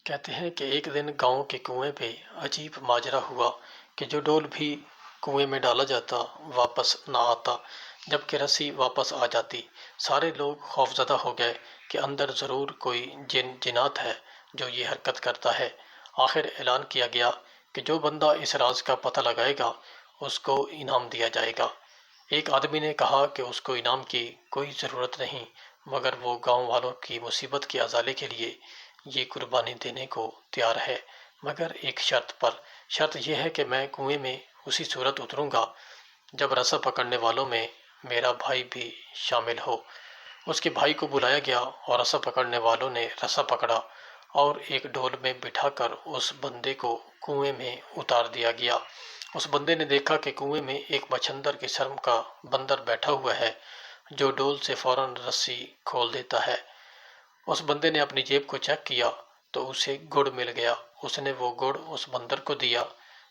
کہتے ہیں کہ ایک دن گاؤں کے کنویں پہ عجیب ماجرا ہوا کہ جو ڈول بھی کنویں میں ڈالا جاتا واپس نہ آتا، جبکہ رسی واپس آ جاتی۔ سارے لوگ خوفزدہ ہو گئے کہ اندر ضرور کوئی جنات ہے جو یہ حرکت کرتا ہے۔ آخر اعلان کیا گیا کہ جو بندہ اس راز کا پتہ لگائے گا اس کو انعام دیا جائے گا۔ ایک آدمی نے کہا کہ اس کو انعام کی کوئی ضرورت نہیں، مگر وہ گاؤں والوں کی مصیبت کے ازالے کے لیے یہ قربانی دینے کو تیار ہے، مگر ایک شرط پر۔ شرط یہ ہے کہ میں کنویں میں اسی صورت اتروں گا جب رسا پکڑنے والوں میں میرا بھائی بھی شامل ہو۔ اس کے بھائی کو بلایا گیا اور رسا پکڑنے والوں نے رسا پکڑا اور ایک ڈول میں بٹھا کر اس بندے کو کنویں میں اتار دیا گیا۔ اس بندے نے دیکھا کہ کنویں میں ایک بچھندر کی شرم کا بندر بیٹھا ہوا ہے جو ڈول سے فوراً رسی کھول دیتا ہے۔ اس بندے نے اپنی جیب کو چیک کیا تو اسے گڑ مل گیا۔ اس نے وہ گڑ اس بندر کو دیا۔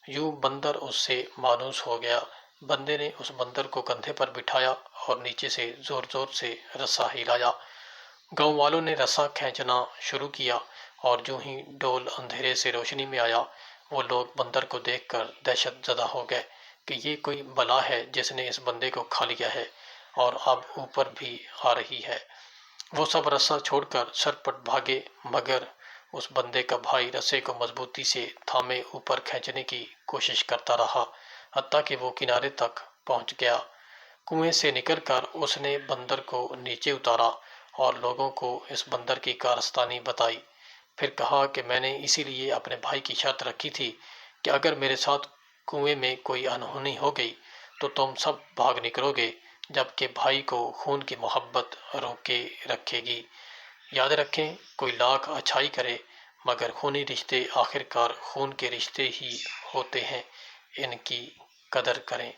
یوں بندر اس سے مانوس ہو گیا۔ بندے نے اس بندر کو کندھے پر بٹھایا اور نیچے سے زور زور سے رسا ہلایا۔ گاؤں والوں نے رسا کھینچنا شروع کیا اور جو ہی ڈول اندھیرے سے روشنی میں آیا، وہ لوگ بندر کو دیکھ کر دہشت زدہ ہو گئے کہ یہ کوئی بلا ہے جس نے اس بندے کو کھا لیا ہے اور اب اوپر بھی آ رہی ہے۔ وہ سب رسا چھوڑ کر سرپٹ بھاگے، مگر اس بندے کا بھائی رسے کو مضبوطی سے تھامے اوپر کھینچنے کی کوشش کرتا رہا، حتیٰ کہ وہ کنارے تک پہنچ گیا۔ کنویں سے نکل کر اس نے بندر کو نیچے اتارا اور لوگوں کو اس بندر کی کارستانی بتائی۔ پھر کہا کہ میں نے اسی لیے اپنے بھائی کی شرط رکھی تھی کہ اگر میرے ساتھ کنویں میں کوئی انہونی ہو گئی تو تم سب بھاگ نکلو گے، جبکہ بھائی کو خون کی محبت روکے رکھے گی۔ یاد رکھیں، کوئی لاکھ اچھائی کرے مگر خونی رشتے آخر کار خون کے رشتے ہی ہوتے ہیں، ان کی قدر کریں۔